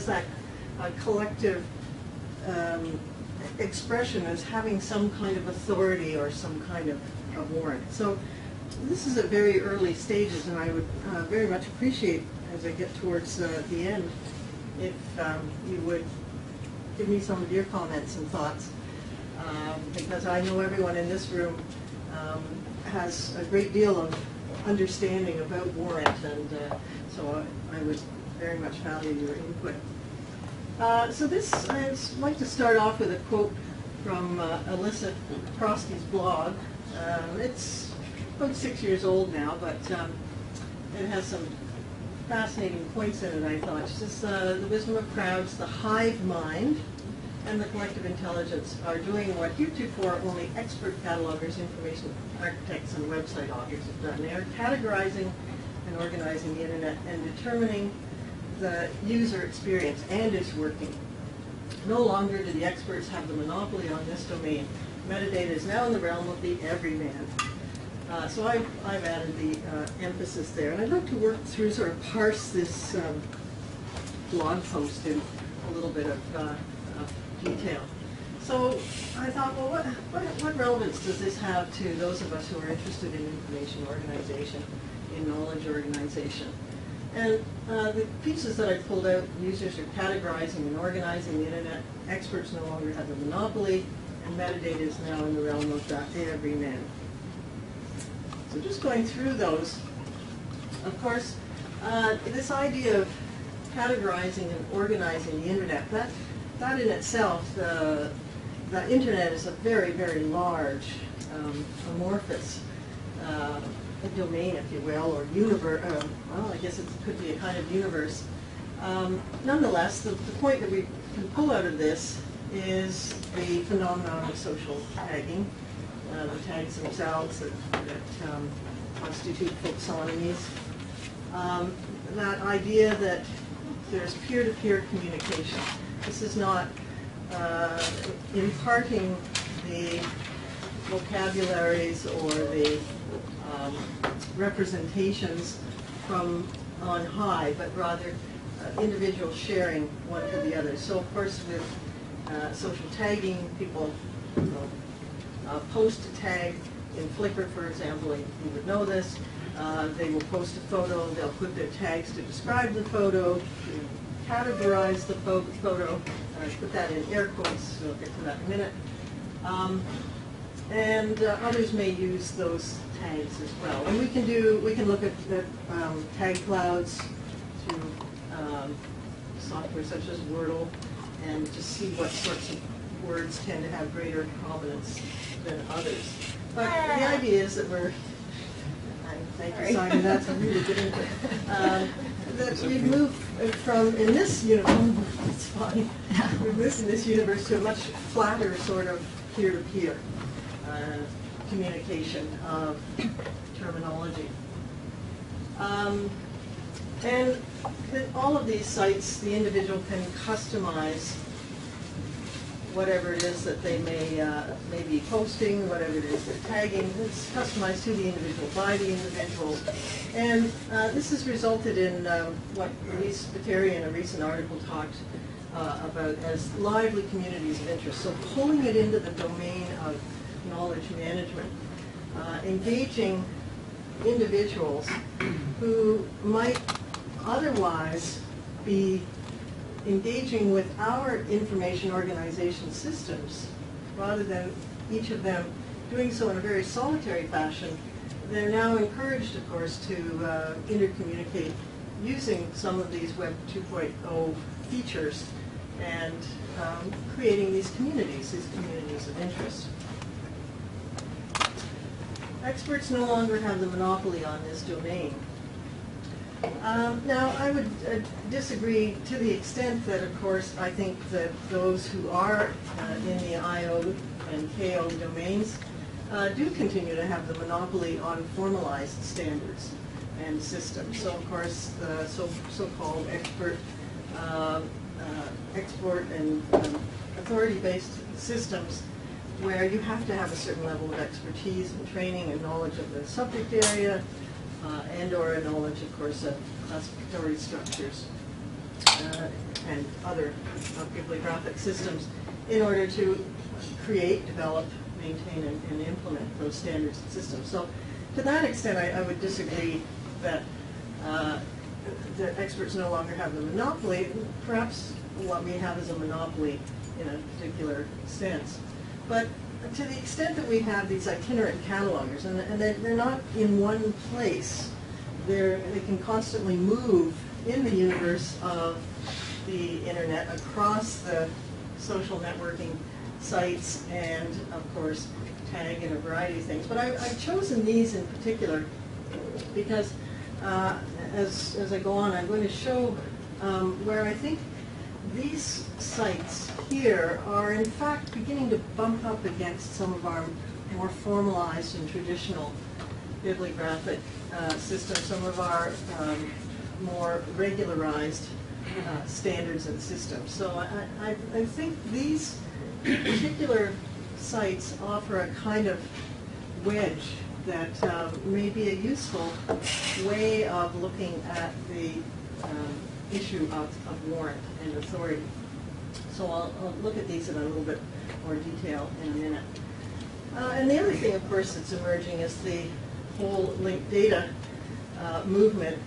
that collective expression as having some kind of authority or some kind of warrant. So this is at very early stages, and I would very much appreciate, as I get towards the end, if you would give me some of your comments and thoughts, because I know everyone in this room has a great deal of understanding about Warrant, and so I would very much value your input. So this, I'd like to start off with a quote from Alyssa Prosty's blog. It's about 6 years old now, but it has some fascinating points in it, I thought. She says, the wisdom of crowds, the hive mind, and the collective intelligence are doing what heretofore only expert catalogers, information architects, and website authors have done. They are categorizing and organizing the internet and determining the user experience and its working. No longer do the experts have the monopoly on this domain. Metadata is now in the realm of the everyman. So I've added the emphasis there. And I'd like to work through, sort of parse this blog post in a little bit of detail. So I thought, well, what relevance does this have to those of us who are interested in information organization, in knowledge organization? And the pieces that I pulled out, users are categorizing and organizing the internet, experts no longer have the monopoly, and metadata is now in the realm of the everyman. So just going through those, of course, this idea of categorizing and organizing the internet, that in itself, the internet is a very, very large, amorphous domain, if you will, or universe. Well, I guess it could be a kind of universe. Nonetheless, the point that we can pull out of this is the phenomenon of social tagging, the tags themselves that constitute folksonomies. That idea that there's peer-to-peer communication. This is not imparting the vocabularies or the representations from on high, but rather individual sharing one to the other. So of course with social tagging, people post a tag in Flickr, for example, you would know this. They will post a photo, they'll put their tags to describe the photo, to categorize the photo, I put that in air quotes, we'll get to that in a minute. And others may use those tags as well. And we can look at tag clouds through software such as Wordle and just see what sorts of words tend to have greater prominence than others. But the idea is that thank you, Simon, that's a really good input. That we've moved from, in this universe, it's fine, we've moved in this universe to a much flatter sort of peer-to-peer communication of terminology. And all of these sites, the individual can customize whatever it is that they may be posting, whatever it is they're tagging. It's customized to the individual, by the individual. And this has resulted in what Elise Spiteri in a recent article talked about as lively communities of interest. So pulling it into the domain of knowledge management, engaging individuals who might otherwise be engaging with our information organization systems, rather than each of them doing so in a very solitary fashion. They're now encouraged, of course, to intercommunicate using some of these Web 2.0 features and creating these communities of interest. Experts no longer have the monopoly on this domain. Now, I would disagree to the extent that, of course, I think that those who are in the IO and KO domains do continue to have the monopoly on formalized standards and systems. So, of course, the so-called export and authority-based systems, where you have to have a certain level of expertise and training and knowledge of the subject area, and or a knowledge, of course, of classificatory structures. and other bibliographic systems in order to create, develop, maintain, and implement those standards and systems. So to that extent, I would disagree that the experts no longer have the monopoly. Perhaps what we have is a monopoly in a particular sense. But to the extent that we have these itinerant catalogers, and they're not in one place, they can constantly move in the universe of the internet across the social networking sites and, of course, tag and a variety of things. But I've chosen these in particular because as I go on, I'm going to show where I think these sites here are in fact beginning to bump up against some of our more formalized and traditional bibliographic systems, some of our more regularized standards and systems. So I think these particular sites offer a kind of wedge that may be a useful way of looking at the issue of warrant and authority. So I'll look at these in a little bit more detail in a minute. And the other thing, of course, that's emerging is the whole linked data movement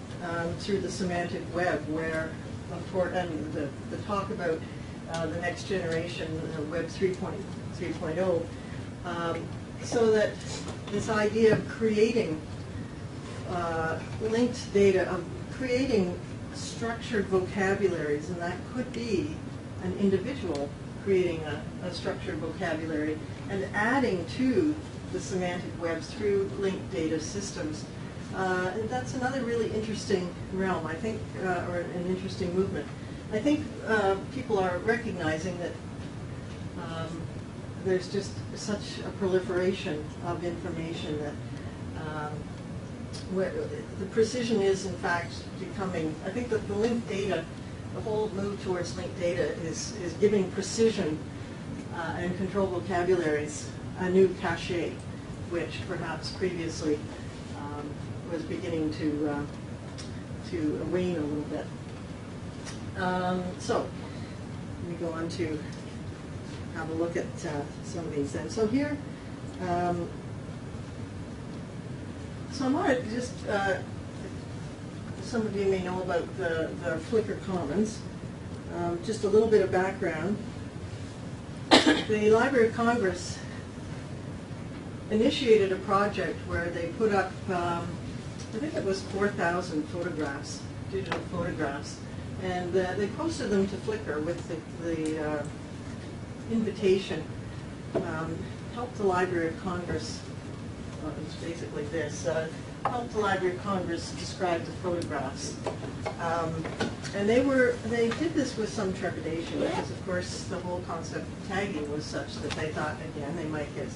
through the semantic web, where, and the talk about the next generation, Web 3.0, so that this idea of creating linked data, of creating structured vocabularies, and that could be an individual creating a structured vocabulary and adding to the semantic web through linked data systems. That's another really interesting realm, I think, or an interesting movement. I think people are recognizing that there's just such a proliferation of information that where the precision is in fact becoming, I think that the linked data, the whole move towards linked data is giving precision and control vocabularies a new cachet, which perhaps previously was beginning to wane a little bit. So we go on to have a look at some of these then. So here, so I want to just, some of you may know about the Flickr Commons. Just a little bit of background. The Library of Congress initiated a project where they put up, I think it was 4,000 photographs, digital photographs, and they posted them to Flickr with the invitation, help the Library of Congress, it's basically this, help the Library of Congress describe the photographs. And they did this with some trepidation because, of course, the whole concept of tagging was such that they thought, again, they might get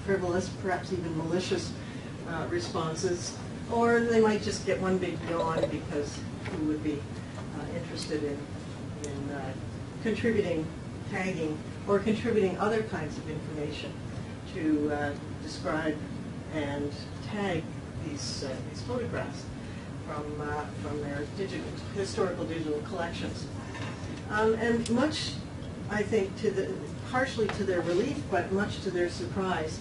frivolous, perhaps even malicious responses, or they might just get one big yawn because who would be interested in contributing tagging or contributing other kinds of information to describe and tag these photographs from their historical digital collections. And much, I think, partially to their relief, but much to their surprise,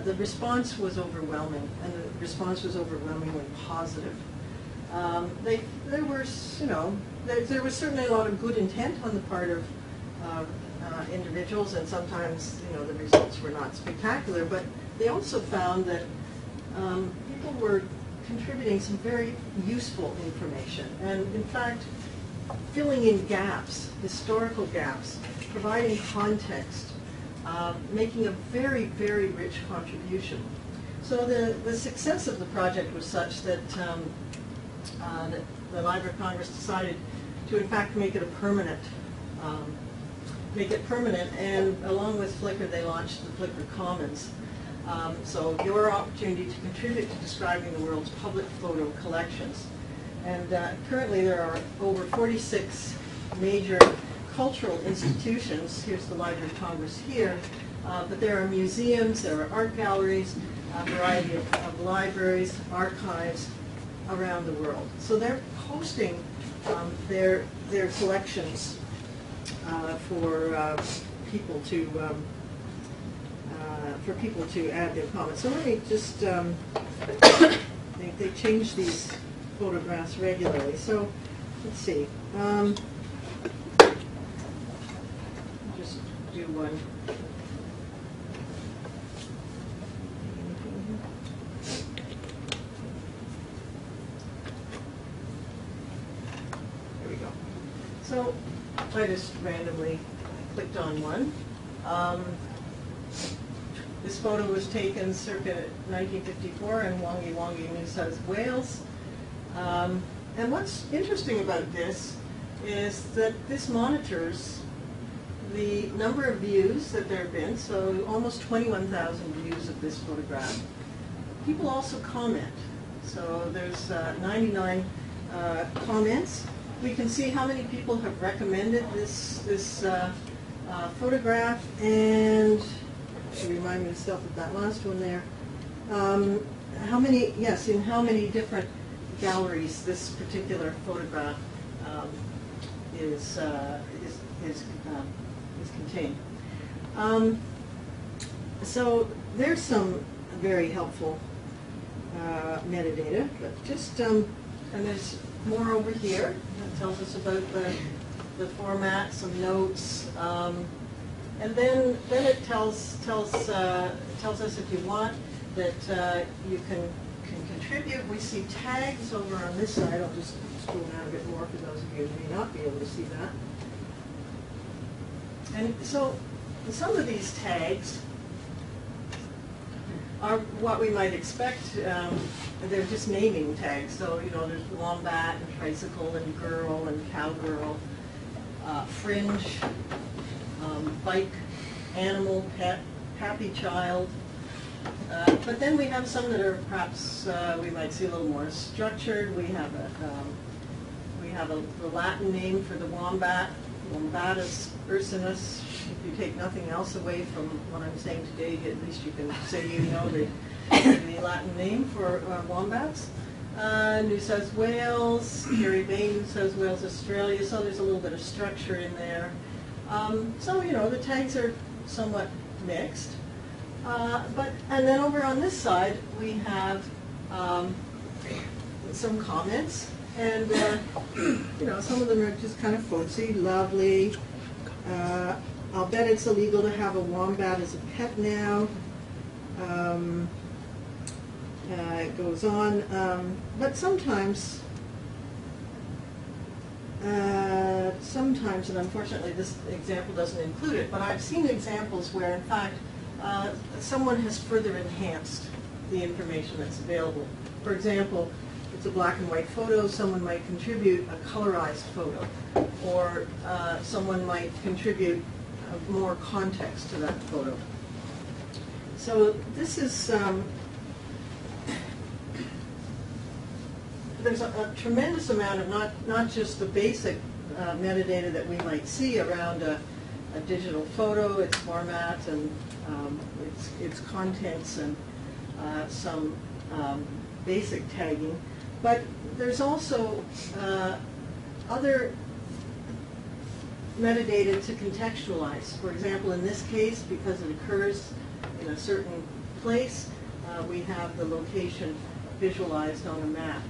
the response was overwhelming, and the response was overwhelmingly positive. There was certainly a lot of good intent on the part of individuals, and sometimes the results were not spectacular. But they also found that people were contributing some very useful information, and in fact, filling in gaps, historical gaps, providing context, making a very, very rich contribution. So the success of the project was such that the Library of Congress decided to, in fact, make it permanent, and along with Flickr, they launched the Flickr Commons. So your opportunity to contribute to describing the world's public photo collections. And currently there are over 46 major cultural institutions. Here's the Library of Congress here. But there are museums, there are art galleries, a variety of libraries, archives around the world. So they're posting They're collections for people to add their comments. So let me just they change these photographs regularly. So let's see. Just do one. There we go. So I just randomly clicked on one. This photo was taken circa 1954 in Wongi, New South Wales. And what's interesting about this is that this monitors the number of views that there have been, so almost 21,000 views of this photograph. People also comment. So there's 99 comments. We can see how many people have recommended this photograph, and to remind myself of that last one there. How many? Yes, in how many different galleries this particular photograph is contained. So there's some very helpful metadata, but just and there's more over here that tells us about the format, some notes. And then it tells us, if you want, that you can contribute. We see tags over on this side. I'll just scroll down a bit more for those of you who may not be able to see that. And so some of these tags are what we might expect. They're just naming tags. So, you know, there's wombat and tricycle and girl and cowgirl, fringe, bike, animal, pet, happy child. But then we have some that are perhaps we might see a little more structured. We have the Latin name for the wombat, Wombatus ursinus. If you take nothing else away from what I'm saying today, at least you can say you know the Latin name for wombats. New South Wales, Kerry Bay, New South Wales, Australia. So there's a little bit of structure in there. So, you know, the tags are somewhat mixed. And then over on this side, we have some comments. And, you know, some of them are just kind of folksy, lovely. I'll bet it's illegal to have a wombat as a pet now. It goes on. But sometimes, and unfortunately this example doesn't include it, but I've seen examples where, in fact, someone has further enhanced the information that's available. For example, it's a black and white photo, someone might contribute a colorized photo, or someone might contribute more context to that photo. So this is, there's a tremendous amount of not just the basic metadata that we might see around a digital photo, its format and its contents, and some basic tagging. But there's also other metadata to contextualize. For example, in this case, because it occurs in a certain place, we have the location visualized on a map.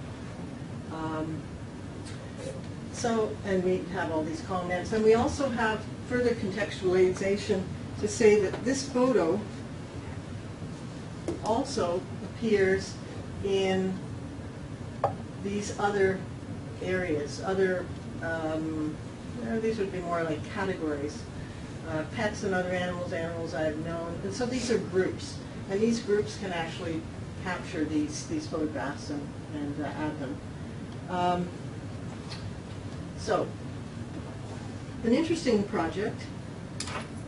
And we have all these comments. And we also have further contextualization to say that this photo also appears in these other areas, these would be more like categories. Pets and other animals, animals I've known. And so these are groups. And these groups can actually capture these photographs and add them. So, an interesting project,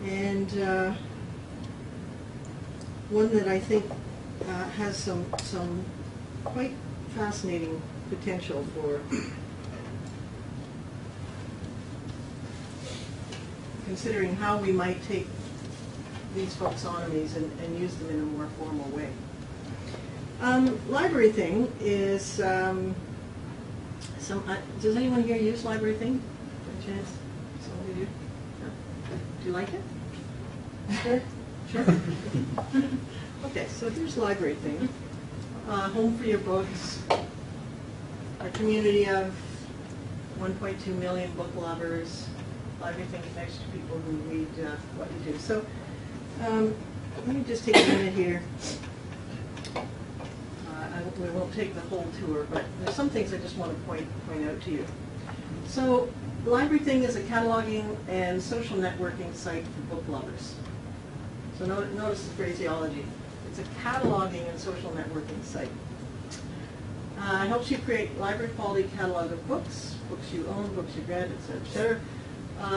and one that I think has some quite fascinating potential for considering how we might take these folksonomies and use them in a more formal way. Library Thing is Does anyone here use Library Thing, by chance? Some of you do? No? Do you like it? Sure? Sure? Okay, so here's Library Thing. Home for your books. A community of 1.2 million book lovers. Library Thing connects to people who read what you do. So let me just take a minute here. We won't take the whole tour, but there's some things I just want to point out to you. So Library Thing is a cataloging and social networking site for book lovers. So notice the phraseology. It's a cataloging and social networking site. It helps you create library quality catalog of books, books you own, books you've read, etc.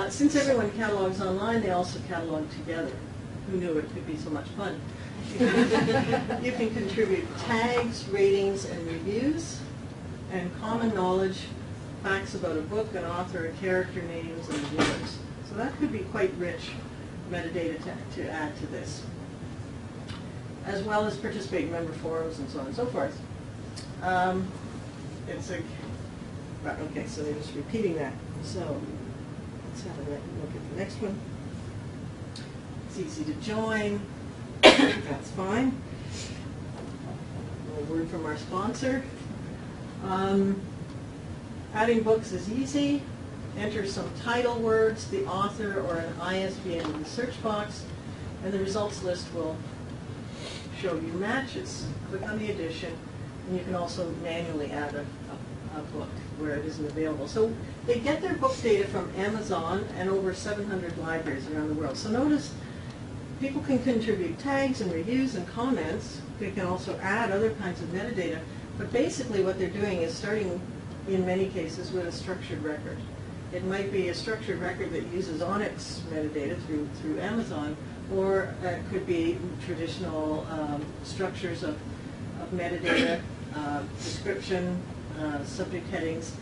Since everyone catalogs online, they also catalog together. Who knew it could be so much fun? You can contribute tags, ratings, and reviews, and common knowledge, facts about a book, an author, character names, and reviewers. So that could be quite rich metadata to add to this, as well as participate in member forums and so on and so forth. Okay, so they're just repeating that. So let's have a look at the next one. It's easy to join. That's fine. A little word from our sponsor. Adding books is easy. Enter some title words, the author, or an ISBN in the search box, and the results list will show you matches. Click on the edition, and you can also manually add a book where it isn't available. So they get their book data from Amazon and over 700 libraries around the world. So notice people can contribute tags and reviews and comments. They can also add other kinds of metadata. But basically what they're doing is starting, in many cases, with a structured record. It might be a structured record that uses ONIX metadata through Amazon, or it could be traditional structures of metadata, description, subject headings,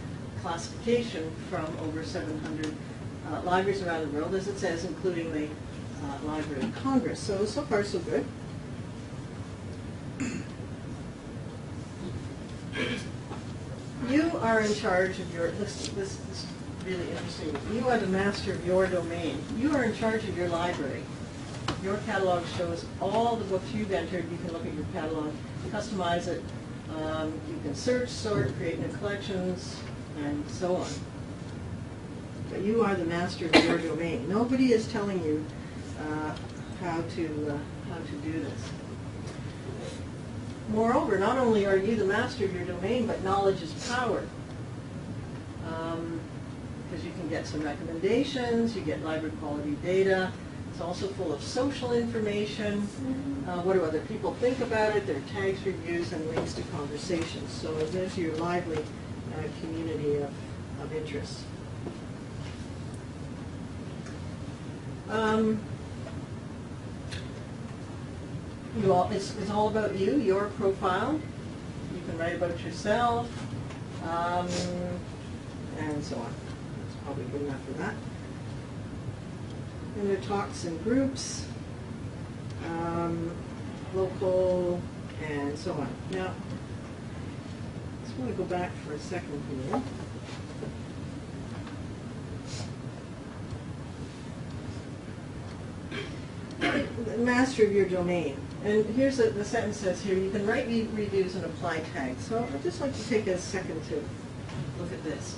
classification from over 700 libraries around the world, as it says, including the Library of Congress. So far, so good. You are in charge of your, this is really interesting. You are the master of your domain. You are in charge of your library. Your catalog shows all the books you've entered. You can look at your catalog, customize it. You can search, sort, create new collections, and so on. But you are the master of your domain. Nobody is telling you how to do this. Moreover, not only are you the master of your domain, but knowledge is power. Because you can get some recommendations, you get library quality data. It's also full of social information. What do other people think about it? There are tags, reviews, and links to conversations. So there's your lively community of interest. It's all about you, your profile. You can write about yourself, and so on. That's probably good enough for that. And there are talks and groups, local, and so on. Now, I just want to go back for a second here. The master of your domain. And here's the sentence says here, you can write reviews and apply tags. So I'd just like to take a second to look at this.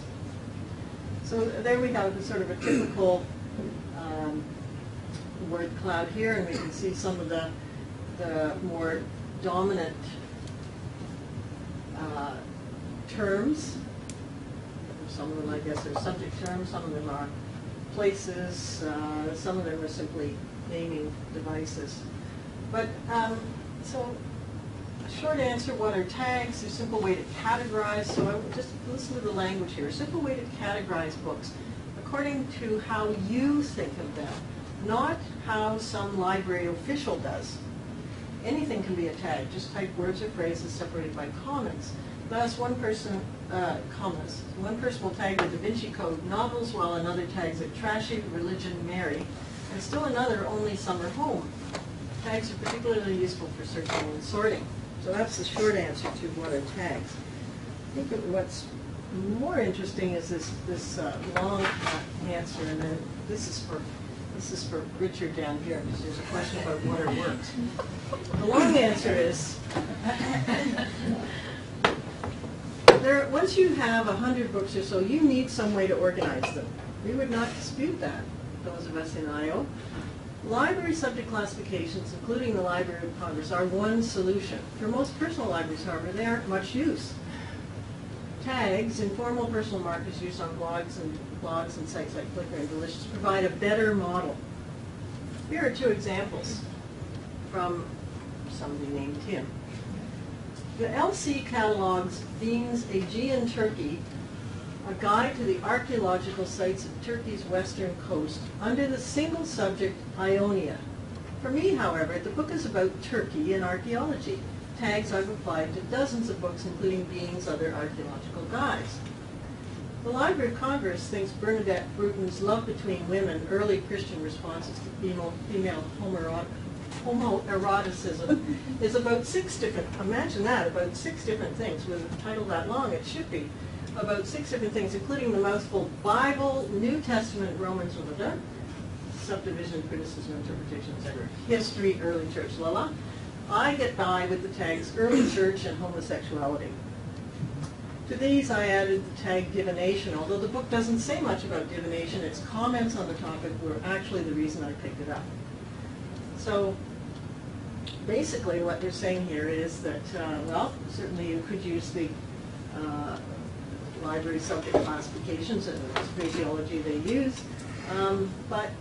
So there we have sort of a typical word cloud here, and we can see some of the more dominant terms. Some of them, I guess, are subject terms. Some of them are places. Some of them are simply naming devices. But, so a short answer, what are tags? A simple way to categorize. So I would just listen to the language here. A simple way to categorize books according to how you think of them, not how some library official does. Anything can be a tag. Just type words or phrases separated by commas. Thus, one person, commas. One person will tag the Da Vinci Code novels, while another tags it trashy, religion, Mary, and still another only summer home. Tags are particularly useful for searching and sorting. So that's the short answer to what are tags. I think what's more interesting is this long answer, and then this is for Richard down here, because there's a question about what are works. The long answer is, once you have 100 books or so, you need some way to organize them. We would not dispute that, those of us in IO. Library subject classifications, including the Library of Congress, are one solution. For most personal libraries, however, they aren't much use. Tags, informal personal markers used on blogs and sites like Flickr and Delicious, provide a better model. Here are two examples from somebody named Tim. The LC catalogs Beans Aegean Turkey, a guide to the archaeological sites of Turkey's western coast, under the single subject Ionia. For me, however, the book is about Turkey and archaeology. Tags I've applied to dozens of books, including Bean's other archaeological guides. The Library of Congress thinks Bernadette Bruton's Love Between Women, early Christian responses to female homoeroticism, is about 6 different, imagine that, about 6 different things. With a title that long, it should be about 6 different things, including the mouthful Bible, New Testament, Romans, subdivision, criticism, interpretation, etc. History, early church, I get by with the tags early church and homosexuality. To these I added the tag divination, although the book doesn't say much about divination. Its comments on the topic were actually the reason I picked it up. So basically what they're saying here is that, well, certainly you could use the library subject classifications and the phraseology they use, but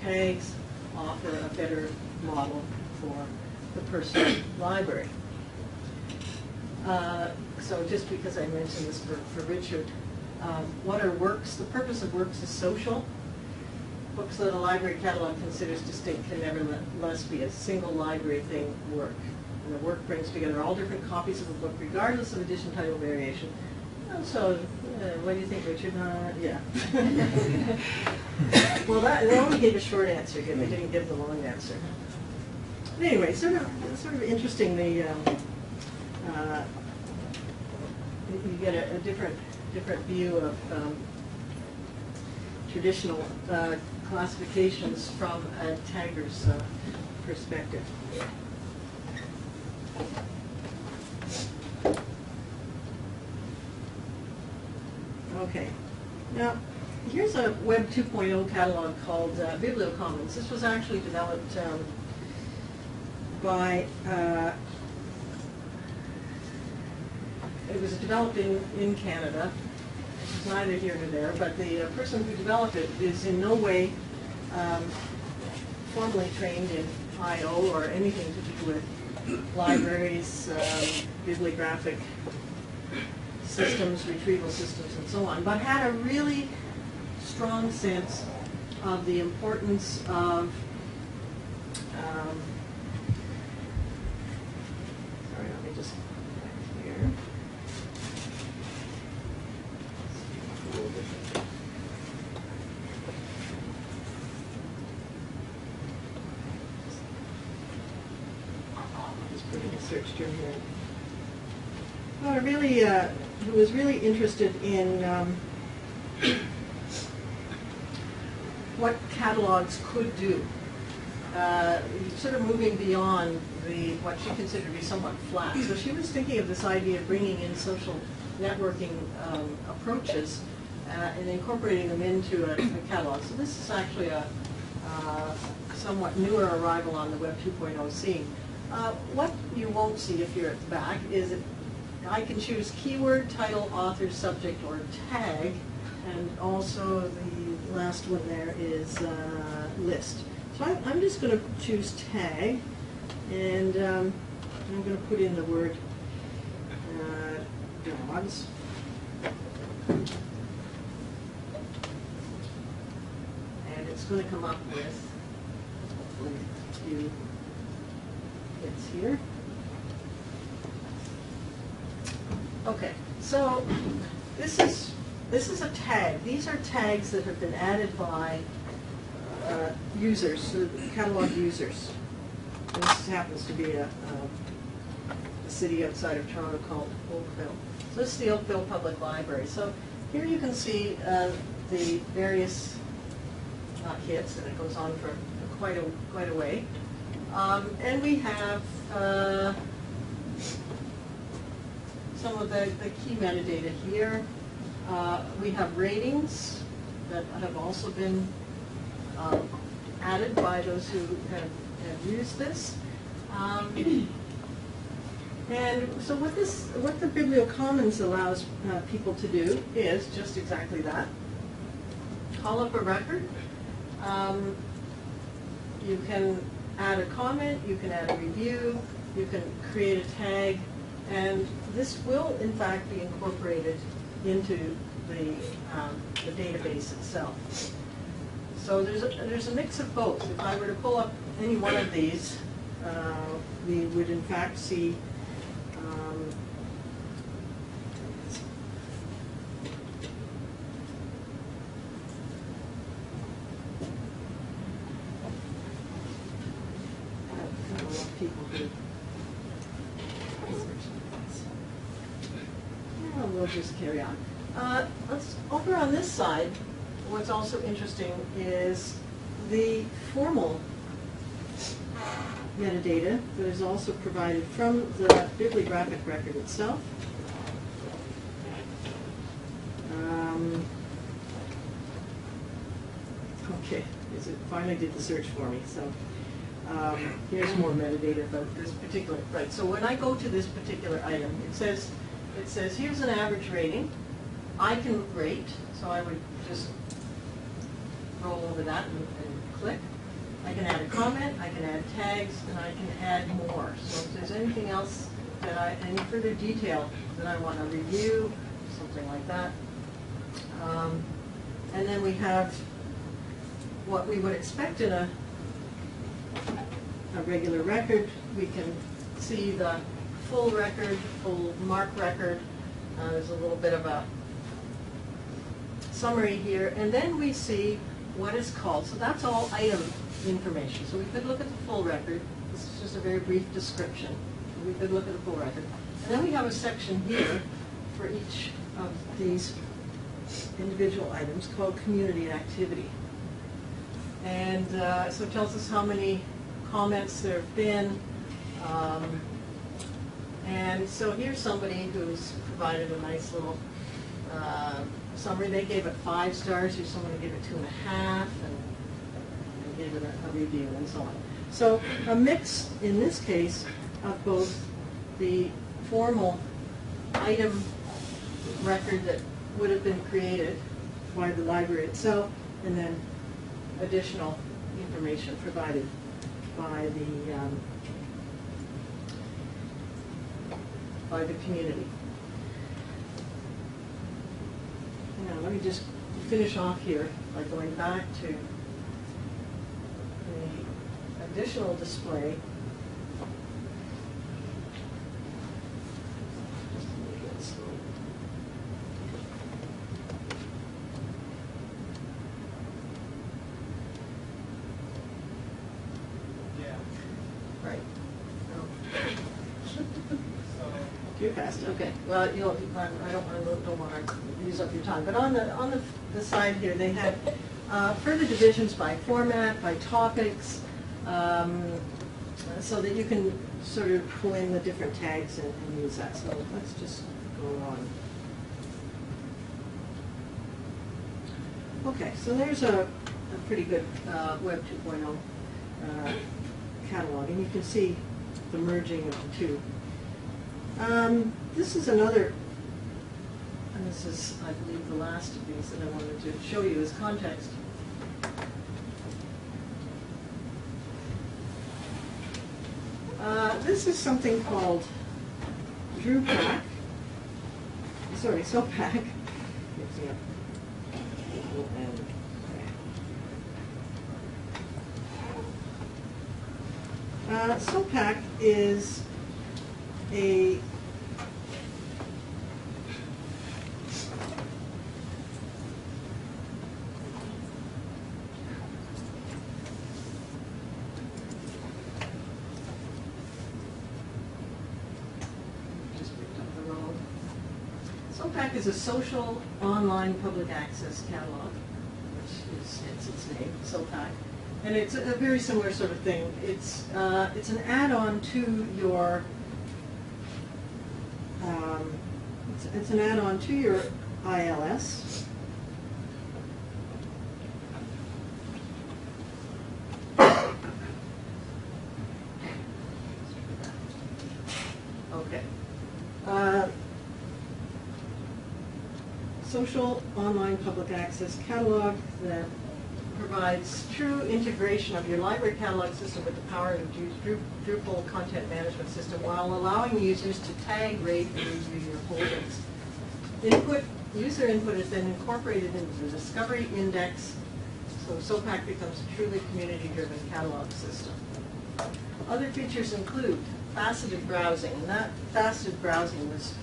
tags offer a better model for the personal library. So just because I mentioned this for Richard, what are works? The purpose of works is social. Books that a library catalog considers distinct can nevertheless be a single library thing work. And the work brings together all different copies of a book, regardless of edition, title, variation. So, what do you think, Richard? Yeah. Well, they only gave a short answer here. They didn't give the long answer. But anyway, sort of interesting. You get a different view of traditional classifications from a tagger's perspective. Okay. Now, here's a Web 2.0 catalog called BiblioCommons. This was actually developed by, it was developed in Canada. It's neither here nor there, but the person who developed it is in no way formally trained in I/O or anything to do with libraries, bibliographic systems, retrieval systems, and so on, but had a really strong sense of the importance of sorry, let me just back here. Just putting a search term here. Well, who was really interested in what catalogs could do, sort of moving beyond what she considered to be somewhat flat. So she was thinking of this idea of bringing in social networking approaches and incorporating them into a catalog. So this is actually a somewhat newer arrival on the Web 2.0 scene. What you won't see if you're at the back is that I can choose keyword, title, author, subject, or tag, and also the last one there is list. So I'm just going to choose tag, and I'm going to put in the word dogs. And it's going to come up with hopefully a few hits here. Okay, so this is a tag. These are tags that have been added by users, catalog users. This happens to be a city outside of Toronto called Oakville. So this is the Oakville Public Library. So here you can see the various kits, and it goes on for quite a way. And we have some of the key metadata here. We have ratings that have also been added by those who have used this. And so what the BiblioCommons allows people to do is just exactly that. Call up a record. You can add a comment, you can add a review, you can create a tag, and this will in fact be incorporated into the database itself. So there's a mix of both. If I were to pull up any one of these, we would in fact see people who we'll just carry on. Let's over on this side. What's also interesting is the formal metadata that is also provided from the bibliographic record itself. Okay, it finally did the search for me. So here's more metadata about this particular. Right. So when I go to this particular item, it says here's an average rating. I can rate, so I would just roll over that and click. I can add a comment, I can add tags, and I can add more. So if there's anything else that any further detail that I want to review, something like that. And then we have what we would expect in a regular record. We can see the full record, full MARC record. There's a little bit of a summary here, and then we see what is called, so that's all item information. So we could look at the full record. This is just a very brief description. We could look at the full record. And then we have a section here for each of these individual items called community activity. And so it tells us how many comments there have been. And so here's somebody who's provided a nice little summary. They gave it 5 stars. Here's someone who gave it 2.5, and gave it a review, and so on. So a mix, in this case, of both the formal item record that would have been created by the library itself, and then additional information provided by the community. Now, let me just finish off here by going back to the additional display. Just a little bit slow. Yeah. Right. Oh. Too fast. Okay. Well, I don't want to use up your time. But on the side here, they had further divisions by format, by topics, so that you can sort of pull in the different tags and use that. So let's just go on. Okay. So there's a pretty good Web 2.0 catalog, and you can see the merging of the two. This is another, and this is, I believe, the last of these that I wanted to show you as context. This is something called DrewPack. Sorry, SOPAC. Mixing up. SOPAC is a is a social online public access catalog, which is hence its name, SOPAC. And it's a very similar sort of thing. It's an add-on to your it's an add-on to your ILS. Okay. Social online public access catalog that provides true integration of your library catalog system with the power of Drupal content management system while allowing users to tag, rate, and review your holdings. User input is then incorporated into the discovery index, so SOPAC becomes a truly community-driven catalog system. Other features include faceted browsing, and that faceted browsing was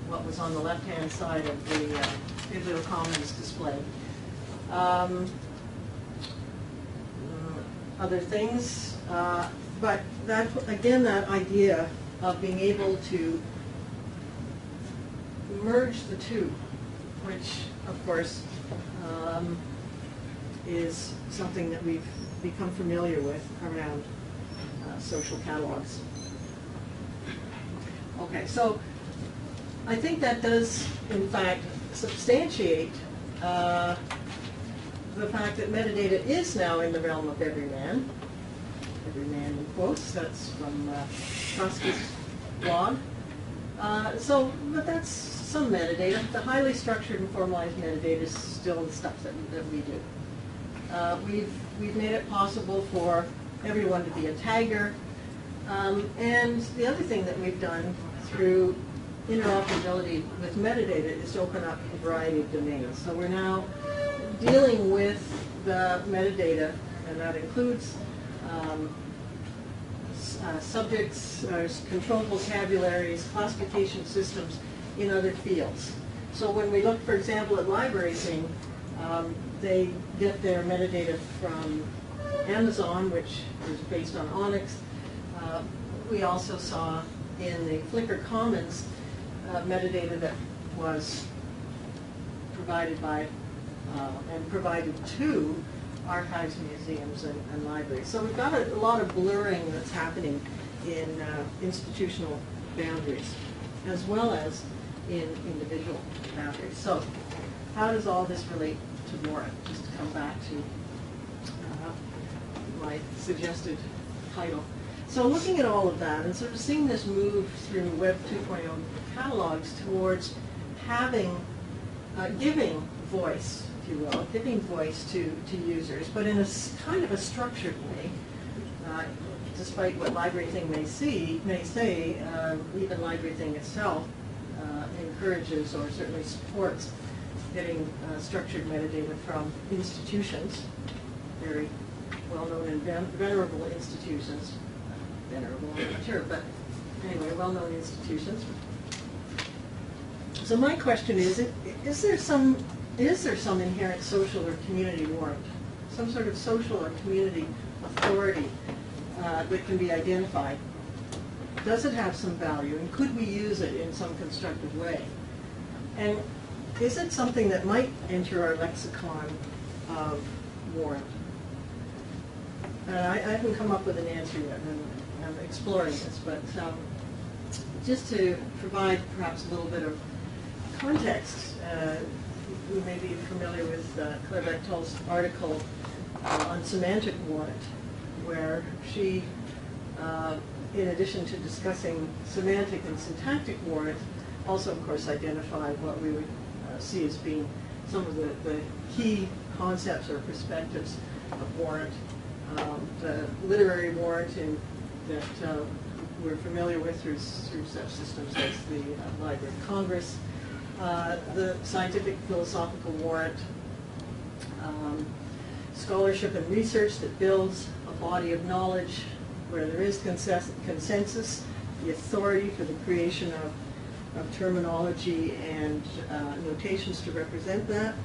what was on the left-hand side of the Bibliocommons display. Other things, but that, again, that idea of being able to merge the two, which of course is something that we've become familiar with around social catalogs. Okay, so I think that does in fact substantiate the fact that metadata is now in the realm of every man in quotes. That's from Trotsky's blog. But that's some metadata. The highly structured and formalized metadata is still the stuff that we do. We've made it possible for everyone to be a tagger. And the other thing that we've done through interoperability with metadata is to open up a variety of domains. So we're now dealing with the metadata, and that includes subjects, control vocabularies, classification systems in other fields. So when we look, for example, at library thing, they get their metadata from Amazon, which is based on Onyx. We also saw in the Flickr Commons metadata that was provided by and provided to archives, museums, and libraries. So we've got a lot of blurring that's happening in institutional boundaries, as well as in individual boundaries. So how does all this relate to Warrant? Just to come back to my suggested title. So looking at all of that and sort of seeing this move through Web 2.0 catalogs towards having, giving voice, if you will, giving voice to users, but in a kind of a structured way, despite what Library Thing may say, even Library Thing itself encourages or certainly supports getting structured metadata from institutions, very well-known and venerable institutions. Venerable, I'm not sure, but anyway, well-known institutions. So my question is there some inherent social or community warrant, some sort of social or community authority that can be identified? Does it have some value, and could we use it in some constructive way? And is it something that might enter our lexicon of warrant? I haven't come up with an answer yet, and I'm exploring this, but just to provide perhaps a little bit of context, you may be familiar with Claire Bechtel's article on semantic warrant, where she, in addition to discussing semantic and syntactic warrant, also, of course, identified what we would see as being some of the key concepts or perspectives of warrant. The literary warrant that we're familiar with through such systems as the Library of Congress, the scientific philosophical warrant, scholarship and research that builds a body of knowledge where there is consensus, the authority for the creation of terminology and notations to represent that.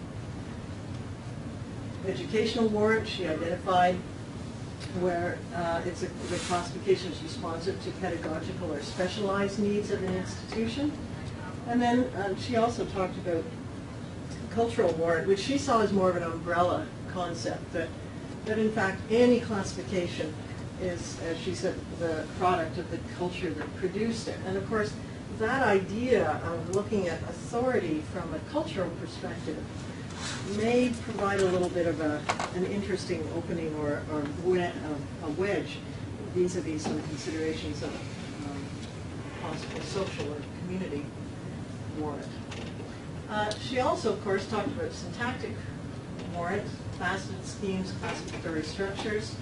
Educational warrant, she identified where the classification is responsive to pedagogical or specialized needs of an institution. And then she also talked about cultural warrant, which she saw as more of an umbrella concept, that in fact any classification is, as she said, the product of the culture that produced it. And of course, that idea of looking at authority from a cultural perspective may provide a little bit of an interesting opening or a wedge vis-a-vis some considerations of possible social or community warrant. She also, of course, talked about syntactic warrant, faceted schemes, classificatory structures,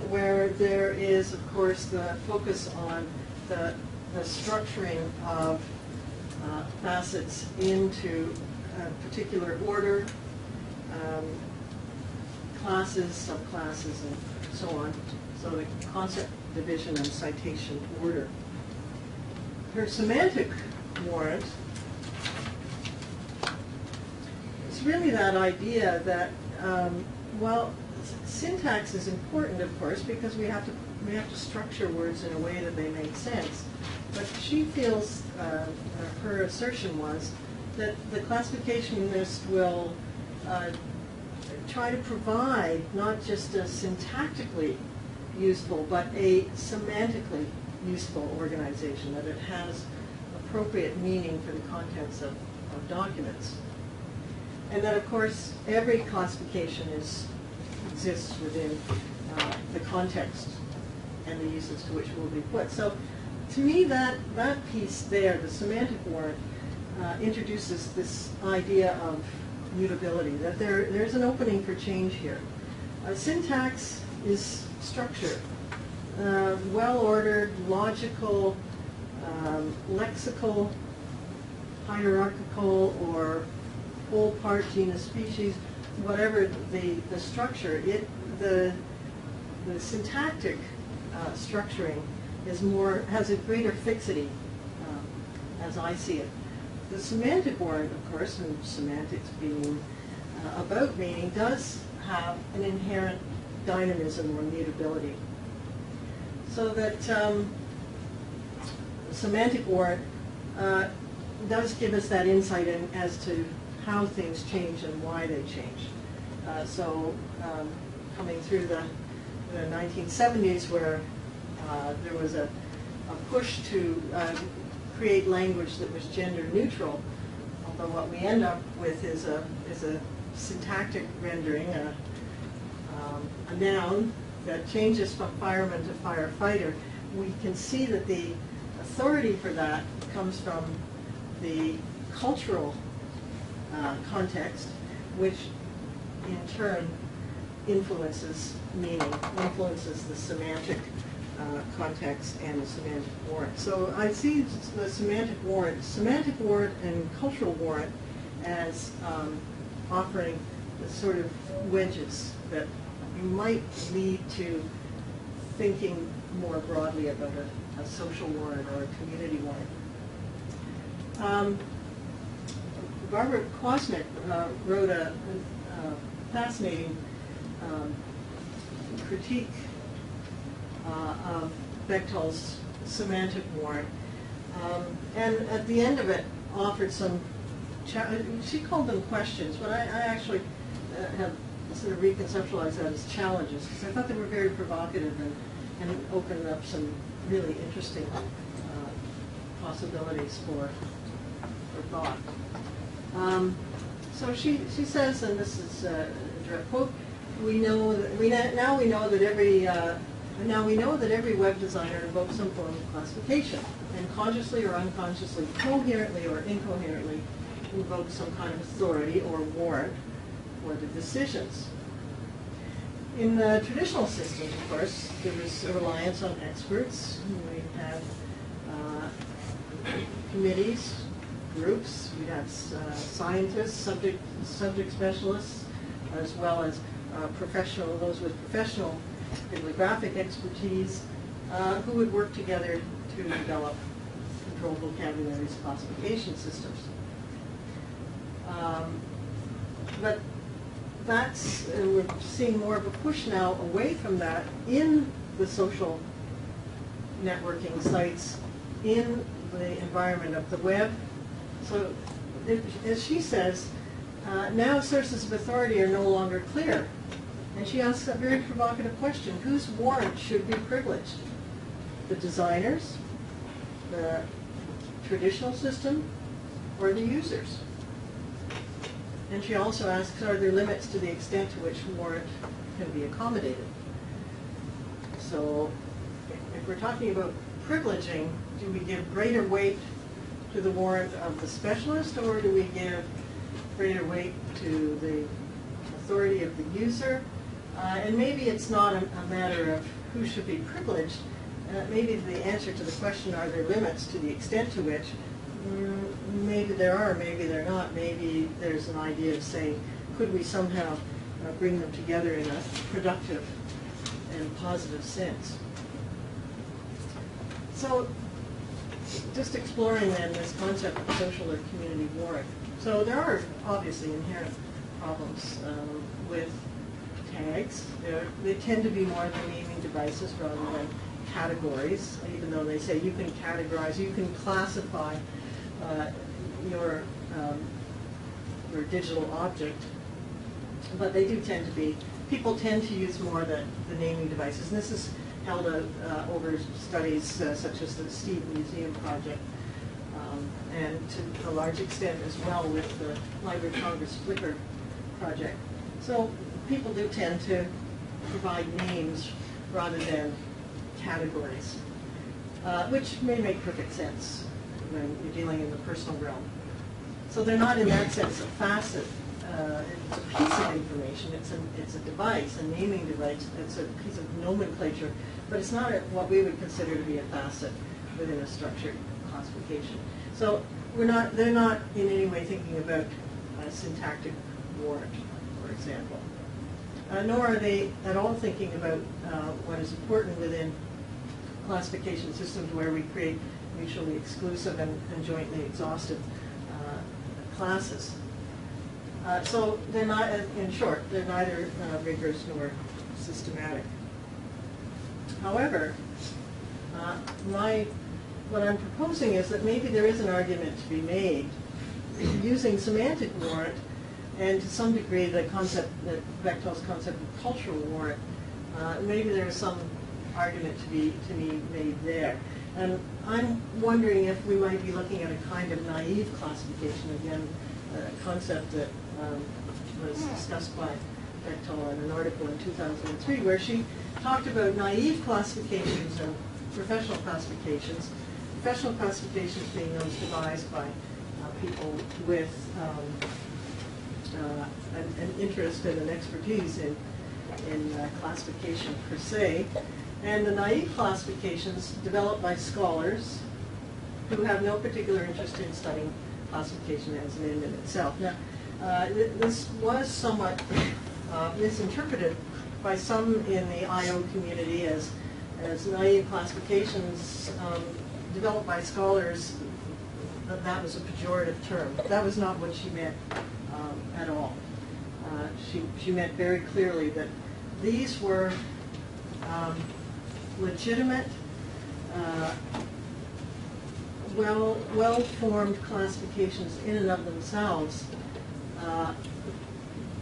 where there is, of course, the focus on the structuring of facets into a particular order, classes, subclasses, and so on. So the concept division and citation order. Her semantic warrant is really that idea that, well, syntax is important, of course, because we have to structure words in a way that they make sense. But she feels, her assertion was, that the classificationist will try to provide not just a syntactically useful, but a semantically useful organization, that it has appropriate meaning for the contents of documents. And that, of course, every classification exists within the context and the uses to which it will be put. So to me, that piece there, the semantic warrant, introduces this idea of mutability, that there's an opening for change here. Syntax is structure, well-ordered, logical, lexical, hierarchical, or whole, part, genus, species, whatever the structure, the syntactic structuring has a greater fixity, as I see it. The semantic warrant, of course, and semantics being about meaning, does have an inherent dynamism or mutability. So that semantic warrant does give us that insight as to how things change and why they change. Coming through the 1970s, where there was a push to create language that was gender neutral, although what we end up with is a syntactic rendering, a noun that changes from fireman to firefighter. We can see that the authority for that comes from the cultural context, which in turn influences meaning, influences the semantic context and the semantic warrant. So I see the semantic warrant and cultural warrant as offering the sort of wedges that might lead to thinking more broadly about a social warrant or a community warrant. Barbara Kwasnick wrote a fascinating critique of Bechtel's semantic warrant, and at the end of it offered some, she called them questions, but I actually have sort of reconceptualized that as challenges, because I thought they were very provocative and opened up some really interesting possibilities for thought. So she says, and this is a direct quote, now we know that every web designer invokes some form of classification, and consciously or unconsciously, coherently or incoherently, invokes some kind of authority or warrant for the decisions. In the traditional systems, of course, there was a reliance on experts. We had committees, groups. We had scientists, subject specialists, as well as those with professional bibliographic expertise, who would work together to develop controlled vocabularies, classification systems. But we're seeing more of a push now away from that in the social networking sites, in the environment of the web, So, as she says, now sources of authority are no longer clear. And she asks a very provocative question: whose warrant should be privileged? The designers, the traditional system, or the users? And she also asks, are there limits to the extent to which warrant can be accommodated? So, if we're talking about privileging, do we give greater weight to the warrant of the specialist, or do we give greater weight to the authority of the user? And maybe it's not a matter of who should be privileged. Maybe the answer to the question, are there limits to the extent to which, maybe there are, maybe there are not. Maybe there's an idea of saying, could we somehow bring them together in a productive and positive sense? So, just exploring then this concept of social or community warrant. So there are obviously inherent problems with tags. They tend to be more than naming devices rather than categories, even though they say you can categorize, you can classify your digital object, but they do tend to be, people tend to use more the naming devices. And this is held over studies such as the Steve Museum Project, and to a large extent as well with the Library of Congress Flickr project. So people do tend to provide names rather than categories, which may make perfect sense when you're dealing in the personal realm. So they're not in that sense a facet. It's a piece of information. It's a device, a naming device. It's a piece of nomenclature, but it's not what we would consider to be a facet within a structured classification. So they're not in any way thinking about a syntactic warrant, for example. Nor are they at all thinking about what is important within classification systems where we create mutually exclusive and jointly exhaustive classes. So they're not, in short, they're neither rigorous nor systematic. However, what I'm proposing is that maybe there is an argument to be made using semantic warrant, and to some degree the concept, Bechtel's concept of cultural warrant, maybe there is some argument to be made there. And I'm wondering if we might be looking at a kind of naive classification, again, a concept that was discussed by Bechtel in an article in 2003, where she talked about naive classifications and professional classifications. Professional classifications being those devised by people with an interest and an expertise in classification per se, and the naive classifications developed by scholars who have no particular interest in studying classification as an end in itself. Now, this was somewhat misinterpreted by some in the I/O community as naive classifications developed by scholars, that was a pejorative term. That was not what she meant at all. She meant very clearly that these were legitimate, well-formed classifications in and of themselves.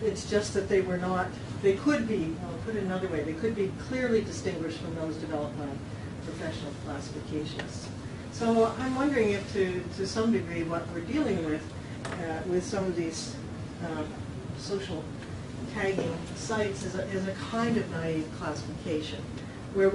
It's just that they were not, they could be, I'll put it another way, they could be clearly distinguished from those developed by professional classificationists. So I'm wondering if to some degree what we're dealing with some of these social tagging sites is a kind of naive classification, where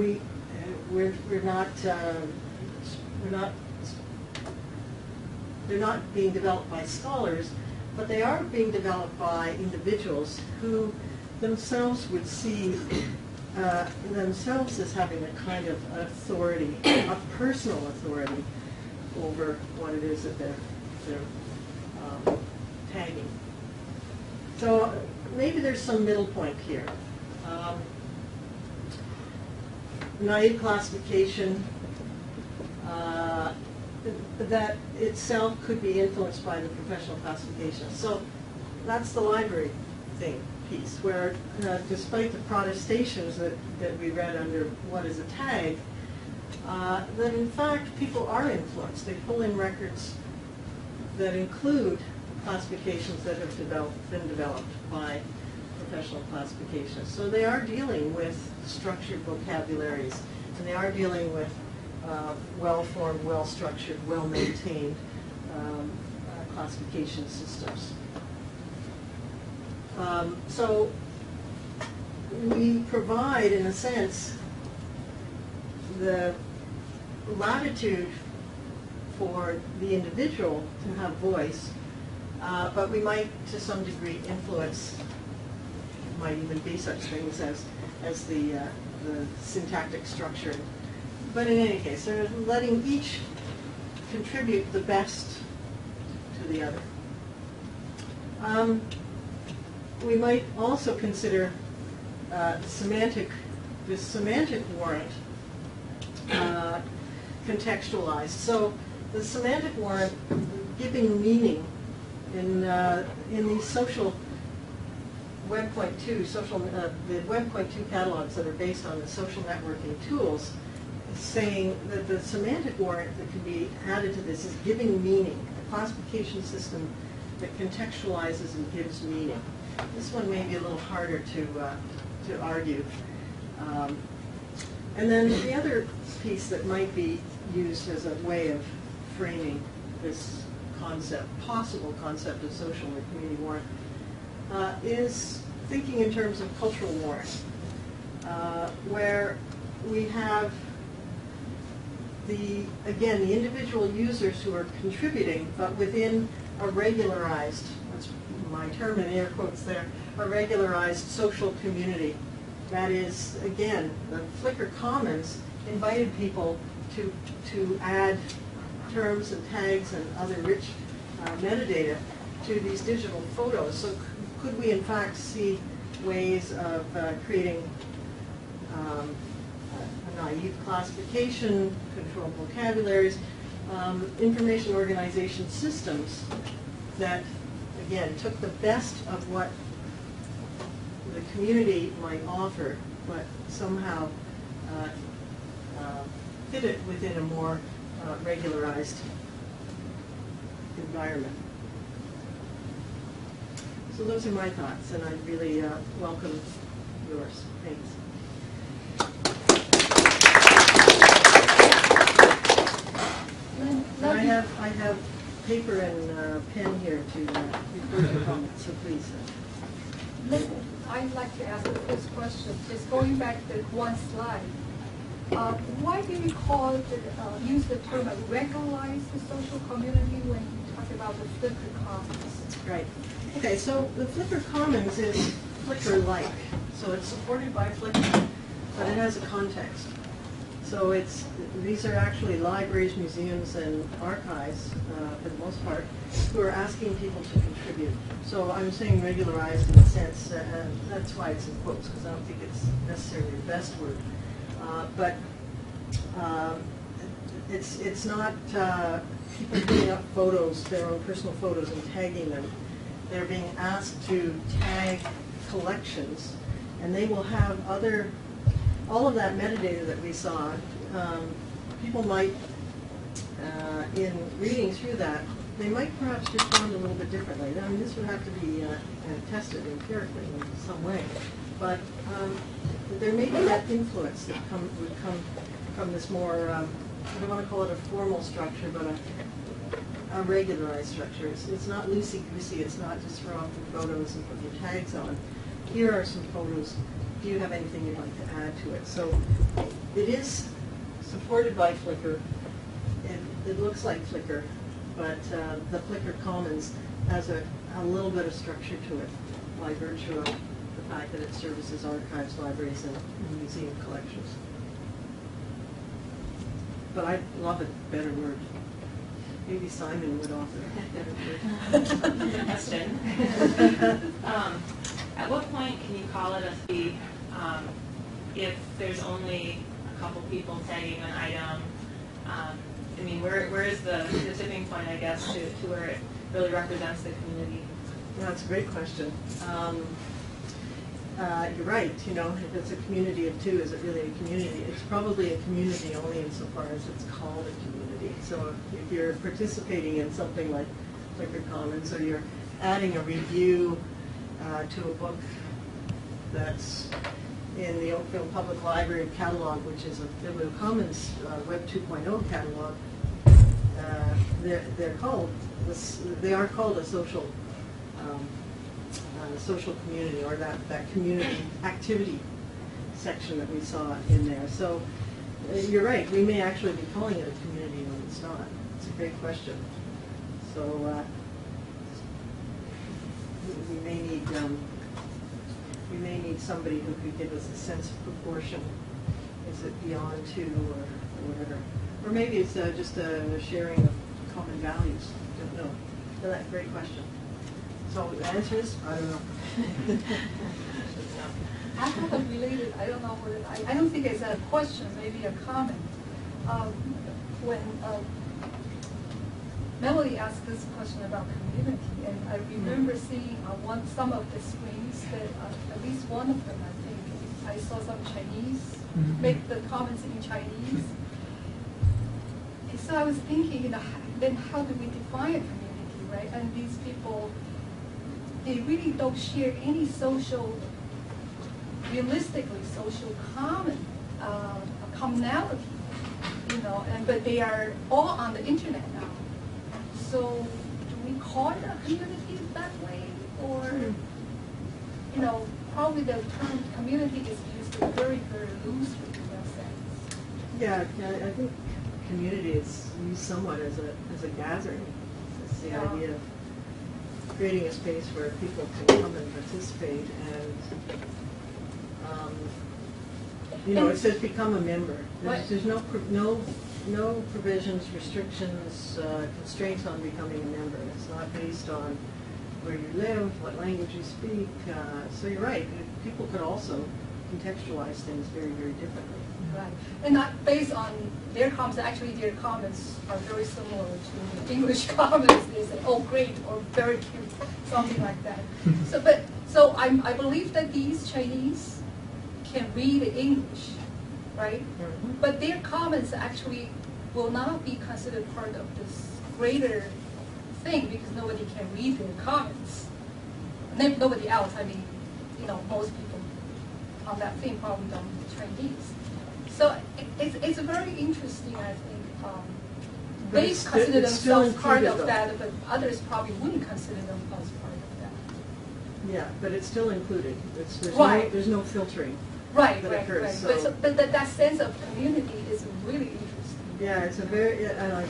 they're not being developed by scholars, but they are being developed by individuals who themselves would see themselves as having a kind of authority, a personal authority over what it is that they're tagging. So maybe there's some middle point here. Naive classification that itself could be influenced by the professional classification. So that's the library thing piece, where despite the protestations that we read under what is a tag, that in fact people are influenced. They pull in records that include classifications that have been developed by professional classificationists. So they are dealing with structured vocabularies, and they are dealing with well-formed, well-structured, well-maintained classification systems. So we provide, in a sense, the latitude for the individual to have voice, but we might, to some degree, influence, might even be such things as the syntactic structure. But in any case, they're letting each contribute the best to the other. We might also consider this semantic warrant contextualized. So the semantic warrant giving meaning in these social Web.2, the Web.2 catalogs that are based on the social networking tools, saying that the semantic warrant that can be added to this is giving meaning, a classification system that contextualizes and gives meaning. This one may be a little harder to argue. And then the other piece that might be used as a way of framing this concept, possible concept of social or community warrant, is thinking in terms of cultural warrant, where we have the individual users who are contributing, but within a regularized, that's my term in air quotes there, a regularized social community. That is, again, the Flickr Commons invited people to add terms and tags and other rich metadata to these digital photos. So could we in fact see ways of creating a naive classification, controlled vocabularies, information organization systems that, again, took the best of what the community might offer, but somehow fit it within a more regularized environment. So those are my thoughts, and I'd really welcome yours. Thanks. And I have paper and pen here to record your comments, so please. I'd like to ask the first question. Just going back to one slide. Why do you use the term regularize the social community when you talk about the Flickr Commons? Right. Okay, so the Flickr Commons is Flickr-like. So it's supported by Flickr, but it has a context. So these are actually libraries, museums, and archives, for the most part, who are asking people to contribute. So I'm saying regularized in a sense, and that's why it's in quotes, because I don't think it's necessarily the best word. But it's not people putting up photos, their own personal photos, and tagging them. They're being asked to tag collections, and they will have all of that metadata that we saw. People might, in reading through that, they might perhaps respond a little bit differently. I mean, this would have to be tested empirically in some way. But there may be that influence that would come from this more, I don't want to call it a formal structure, but a regularized structure. It's not loosey-goosey. It's not just throw up the photos and put your tags on. Here are some photos. Do you have anything you'd like to add to it? So it is supported by Flickr. It looks like Flickr, but the Flickr Commons has a little bit of structure to it by virtue of the fact that it services archives, libraries, and museum collections. But I love a better word. Maybe Simon would offer a better word. Question. At what point can you call it a fee if there's only a couple people tagging an item? I mean, where is the tipping point, I guess, to where it really represents the community? That's a great question. You're right. You know, if it's a community of two, is it really a community? It's probably a community only insofar as it's called a community. So if you're participating in something like Flickr Commons, or you're adding a review to a book that's in the Oakville Public Library catalog, which is a Biblio Commons Web 2.0 catalog. They are called a social social community, or that community activity section that we saw in there. So you're right, we may actually be calling it a community when it's not. It's a great question. So we may need somebody who could give us a sense of proportion. Is it beyond two or whatever? Or maybe it's just a sharing of common values. I don't know. So that's a great question. So the answer is, I don't know. I have a related, I don't know what I don't think it's a question, maybe a comment. When Melody asked this question about community, and I remember seeing on some of the screens that at least one of them, I think, I saw some Chinese make the comments in Chinese. And so I was thinking, then how do we define a community, right? And these people, they really don't share any social, realistically social commonality, but they are all on the internet now. So do we call it a community that way? Or, probably the term community is used very, very loosely in that sense. Yeah, I think community is used somewhat as a gathering. It's the idea of creating a space where people can come and participate, and it says become a member. There's no provisions, restrictions, constraints on becoming a member. It's not based on where you live, what language you speak. So you're right. People could also contextualize things very, very differently. Right, and not based on their comments. Actually, their comments are very similar to the English comments. They say, "Oh, great," or "very cute," something like that. So I believe that these Chinese can read English, right? Mm-hmm. But their comments actually will not be considered part of this greater thing because nobody can read their comments. Nobody else. I mean, most people on that thing probably don't read Chinese. So it's very interesting, I think. They consider themselves part of that, but others probably wouldn't consider themselves part of that. Yeah, but it's still included. There's no filtering. Right. Occurs, So. so. But that sense of community is really interesting. Yeah, it's a very, and I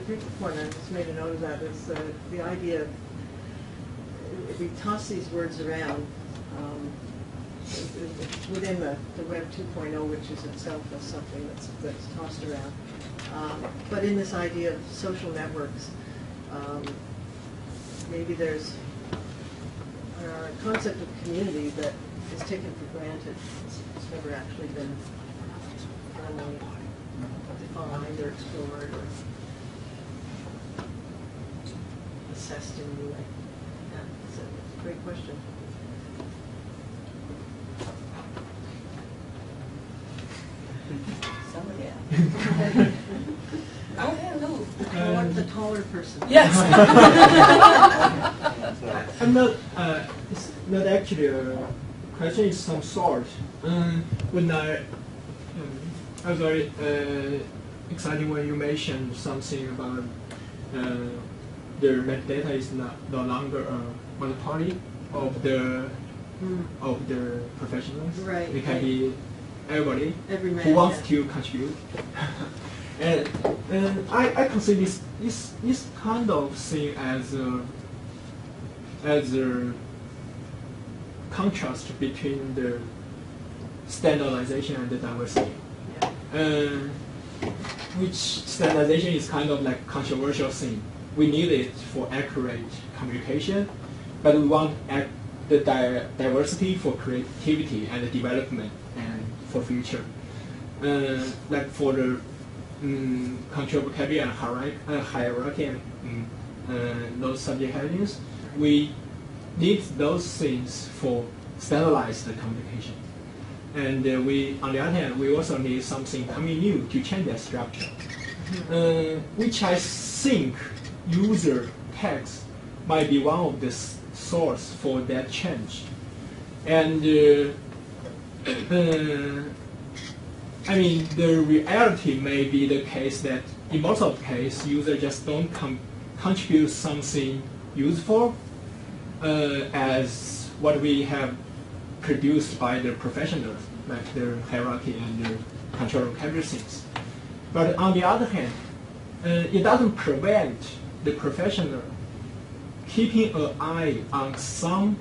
think the point, I just made a note of that, is the idea of, if we toss these words around, within the Web 2.0, which is itself something that's tossed around. But in this idea of social networks, maybe there's a concept of community that is taken for granted. It's never actually been defined or explored or assessed in any way. Yeah, it's a great question. Somebody else. Oh, hello. I want the taller person. Yes. I'm not. It's not actually a question. It's some sort. When I was very exciting when you mentioned something about the metadata is no longer a monopoly of the professionals. Right. It can be everybody Every who wants to contribute. And I consider this kind of thing as a contrast between the standardization and the diversity. Which standardization is kind of like controversial thing. We need it for accurate communication, but we want the diversity for creativity and development and for future. Like for the control vocabulary and hierarchy and those subject headings, we need those things for standardized communication. And on the other hand, we also need something coming new to change that structure, which I think user text might be one of the source for that change. And I mean, the reality may be the case that in most of the cases, users just don't contribute something useful as what we have produced by the professionals, like the hierarchy and the control vocabulary things. But on the other hand, it doesn't prevent the professional keeping an eye on some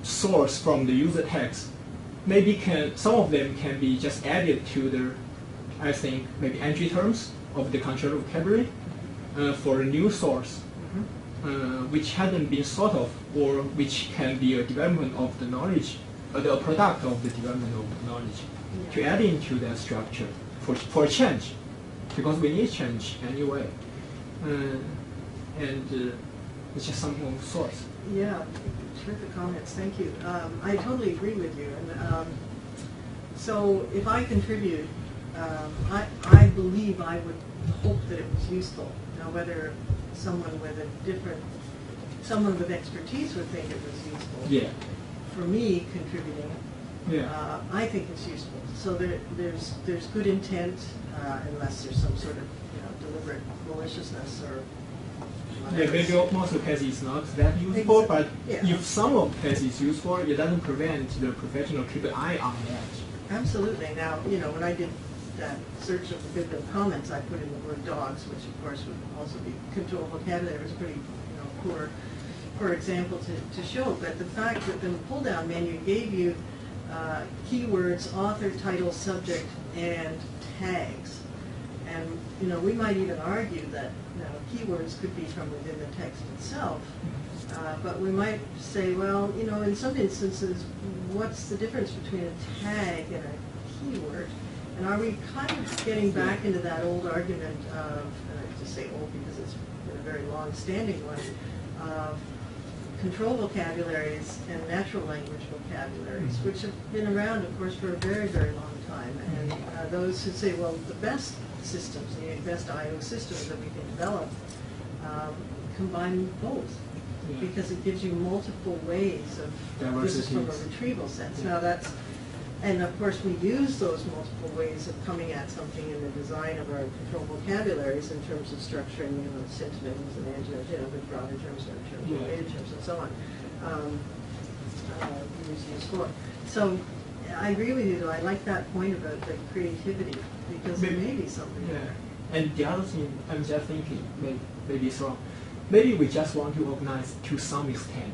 source from the user text. Maybe some of them can be just added to the, I think, maybe entry terms of the control vocabulary for a new source, which hasn't been thought of, or which can be a development of the knowledge, a product of the development of knowledge, to add into that structure for change, because we need change anyway. And it's just some source. Yeah, terrific comments. Thank you. I totally agree with you. And so, if I contribute, I believe I would hope that it was useful. Now, whether someone with expertise would think it was useful. Yeah. For me, contributing, Yeah. I think it's useful. So there's good intent, unless there's some sort of deliberate maliciousness or. Yeah, maybe most of the cases is not that useful, but yeah. if some of the cases is useful, it doesn't prevent the professional keep an eye on that. Absolutely. Now, when I did that search of the biblical comments, I put in the word dogs, which of course would also be control vocabulary. It was a pretty, poor example to show. But the fact that the pull-down menu gave you keywords, author, title, subject, and tags. And, we might even argue that keywords could be from within the text itself. But we might say, well, in some instances, what's the difference between a tag and a keyword? And are we kind of getting back into that old argument of, and I just say old because it's been a very long-standing one, of control vocabularies and natural language vocabularies, which have been around, of course, for a very, very long time. And those who say, well, the best systems, the best I/O systems that we can develop, combine both, because it gives you multiple ways of, this is from a retrieval sense. Now and of course we use those multiple ways of coming at something in the design of our control vocabularies in terms of structuring, synonyms and antonyms, with broader terms and related terms and so on. Use for. So I agree with you, though. I like that point about the creativity, because there may be something there. And the other thing, I'm just thinking, maybe it's wrong. Maybe we just want to organize to some extent,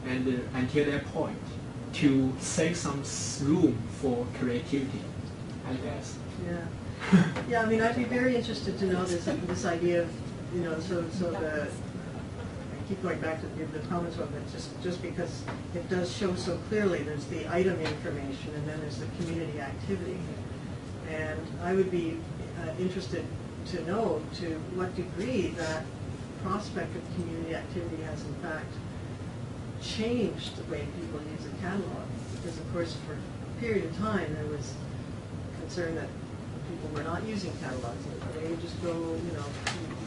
and until that point, to save some room for creativity, I guess. Yeah. Yeah, I mean, I'd be very interested to know this idea of, so the, I keep going back to the comments one, but just because it does show so clearly, there's the item information and then there's the community activity. And I would be interested to know to what degree that prospect of community activity has in fact changed the way people use a catalog. Because of course for a period of time there was concern that people were not using catalogs. They would just go,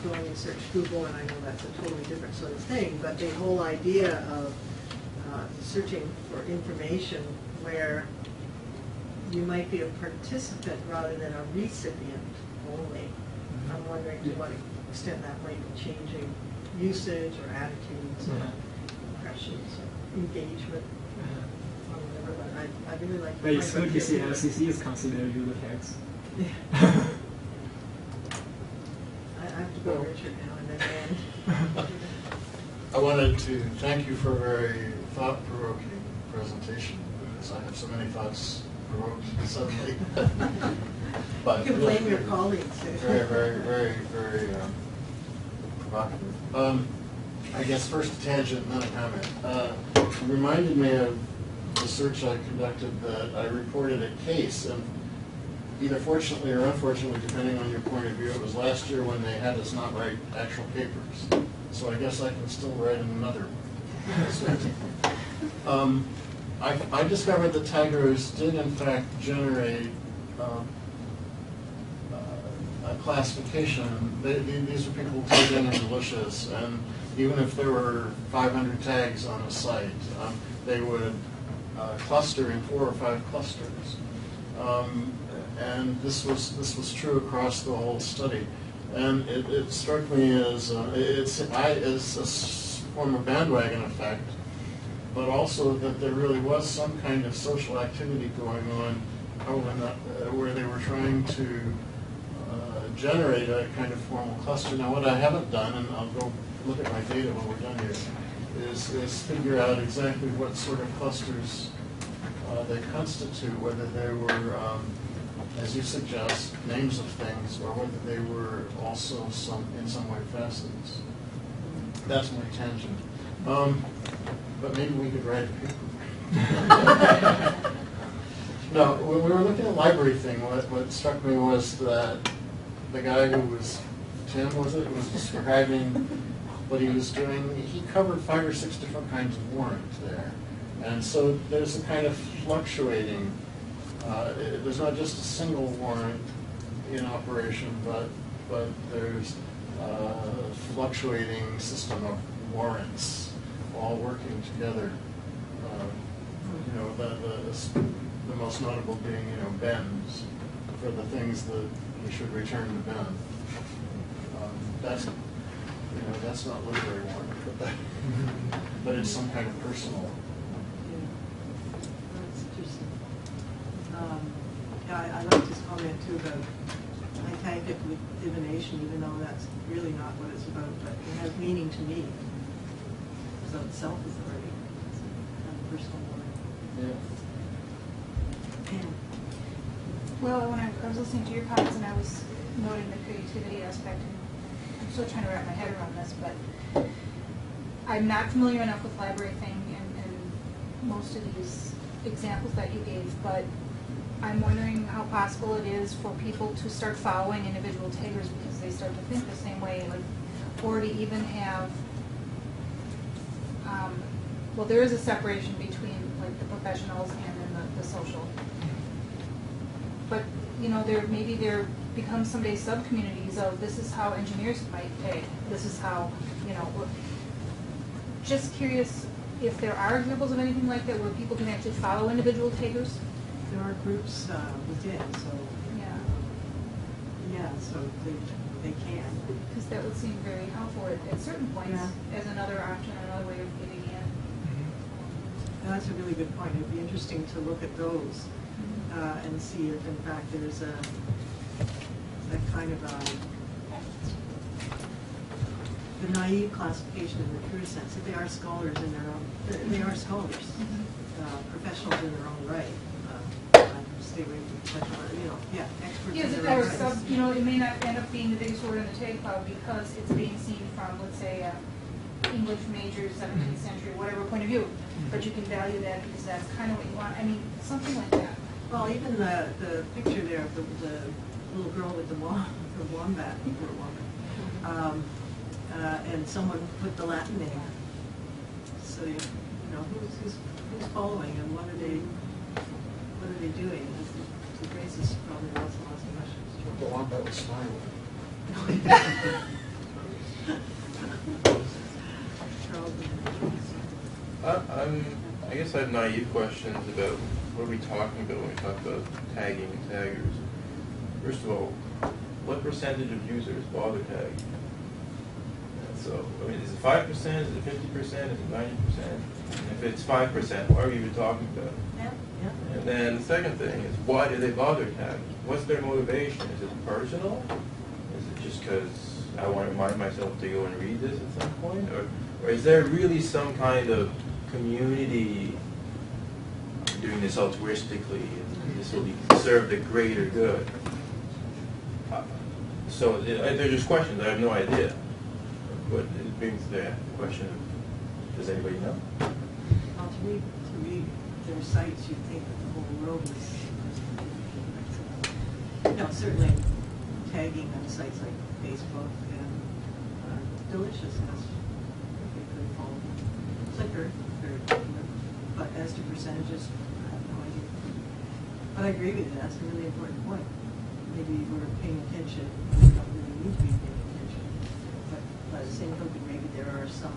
go and search Google, and I know that's a totally different sort of thing, but the whole idea of searching for information where you might be a participant rather than a recipient only. I'm wondering to what extent that might be changing usage or attitudes or impressions or engagement. Or whatever, but I really like But it's good to see LCC is considered user tags. Yeah. I have to go Richard now and then. I wanted to thank you for a very thought-provoking presentation, because I have so many thoughts provoked suddenly. But you can blame your colleagues. Very, very, very, very provocative. I guess first a tangent and then a comment. It reminded me of the search I conducted that I reported a case, and either fortunately or unfortunately, depending on your point of view, it was last year when they had us not write actual papers. So I guess I can still write another one. I discovered that taggers did in fact generate classification. These are people who put in militias, and even if there were 500 tags on a site, they would cluster in 4 or 5 clusters. And this was true across the whole study. And it struck me as as a form of bandwagon effect, but also that there really was some kind of social activity going on, where they were trying to generate a kind of formal cluster. Now, what I haven't done, and I'll go look at my data when we're done here, is figure out exactly what sort of clusters they constitute, whether they were, as you suggest, names of things, or whether they were also in some way facets. That's my tangent. But maybe we could write a paper. No, when we were looking at the library thing, what struck me was that the guy who was, Tim, was describing what he was doing. He covered 5 or 6 different kinds of warrant there. And so there's a kind of fluctuating, there's not just a single warrant in operation, but there's a fluctuating system of warrants all working together. The most notable being, Ben's, for the things that he should return to Ben. That's not literary warrant, but it's some kind of personal. That's interesting. I like his comment too about tactic with divination, even though that's really not what it's about, but it has meaning to me. It's about self-authority. It's kind of personal warrant. Yeah. Well, when I was listening to your comments and I was noting the creativity aspect, and I'm still trying to wrap my head around this, but I'm not familiar enough with library thing and most of these examples that you gave, but I'm wondering how possible it is for people to start following individual taggers because they start to think the same way, or to even have, well, there is a separation between like the professionals and then the social. But maybe there becomes someday sub-communities of this is how engineers might tag. This is how, just curious if there are examples of anything like that where people can actually follow individual taggers. There are groups within, so so they can. Because that would seem very helpful at certain points as another option, another way of getting in. That's a really good point. It'd be interesting to look at those and see if, in fact, there's that kind of the naive classification in the true sense that they are scholars in their own. They are scholars, professionals in their own right. Stay away from professional, experts Yes, in if their there own was right. it may not end up being the biggest word in the tag cloud because it's being seen from, let's say, English major, 17th century, whatever point of view. But you can value that because that's kind of what you want. I mean, something like that. Well, even the picture there of the little girl with the wombat, and someone put the Latin name. So who's following and what are they doing? It raises probably lots and lots of questions. The wombat was smiling. I guess I have naive questions about what are we talking about when we talk about tagging and taggers. First of all, what percentage of users bother tagging? So, is it 5%? Is it 50%? Is it 90%? And if it's 5%, what are we even talking about? Yeah. And then the second thing is, why do they bother tagging? What's their motivation? Is it personal? Is it just because I want to remind myself to go and read this at some point? Or is there really some kind of community doing this altruistically and this will serve the greater good? So they're just questions. I have no idea. But it brings the question of, does anybody know? Well, to read their sites, you'd think that the whole world is. Certainly tagging on sites like Facebook and delicious. That's they could follow. Flickr, very popular. But as to percentages, I have no idea. But I agree with you. That's a really important point. maybe we're paying attention, we don't really need to be paying attention. But by the same token, maybe there are some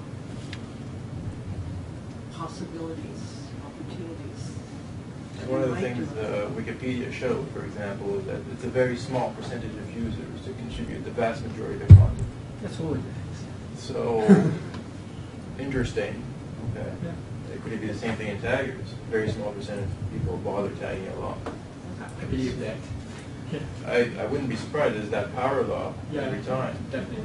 possibilities, opportunities. And one of the things Wikipedia showed, for example, is that it's a very small percentage of users that contribute the vast majority of their content. That's all. So, interesting. Okay. Yeah. It could be the same thing in taggers. Very small percentage of people bother tagging a lot. I believe that. I wouldn't be surprised. There's that power law every time. Definitely.